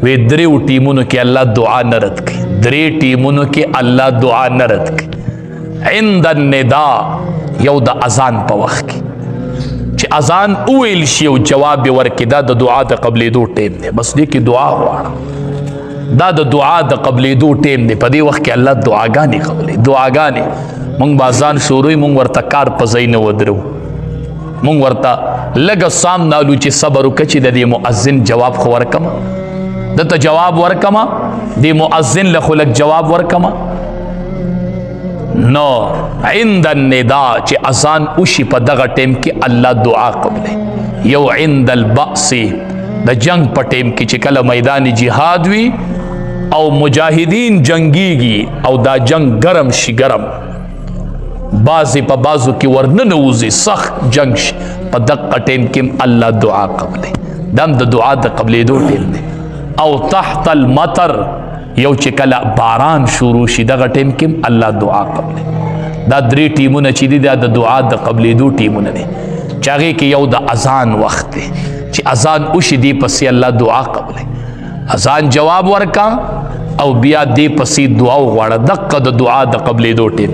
وی دریو ټیمونو کې الله دعا نه رد کوي، درې ټیمونو کې الله دعا نه رد کوي. عند النداء یو د اذان په وخت کې چې اذان اویل شي او جواب ورکړي، دا د دعا د قبلېدو ټیم دی. بس دې کې دعا غواړه، دا د دعا د قبلېدو ټیم دی. په دې وخت کې الله دعاګانې قبلې، دعاګانې. مونږ به اذان شروع مونږ ورته کار په ځای نه ودرو، مونږ ورته لږ سام نالو چې صبر وکړه چې د دې مؤذن جواب خو ورکما، دته جواب ورکما، دې مؤذن له خو لږ جواب ورکما. نو عند النداء چې اذان وشي په دغه ټیم کې الله دعا قبلې. یو عند البأس د جنگ په ټیم کې چې کله میدان جهاد وي او مجاهدین جنگیږي او دا جنگ ګرم شي، ګرم بعضې په بعضو کې ورننوځي، سخت جنگ شي، په دغه ټیم کې الله دعا قبلې. دا هم د دعا د قبلېدو ټیم دی. او تحت المطر یو چې کله باران شروع شي دغه ټیم کې الله دعا قبلې. دا درې ټیمونه چې دي دا د دعا د قبلېدو ټیمونه دي، چې هغې کې یو د اذان وخت دی چې اذان وشي دی پسې الله دعا قبلې. اذان جواب ورکا او بیا دی پسې دعا وغواړه، دقه د دعا د قبلېدو ټیم.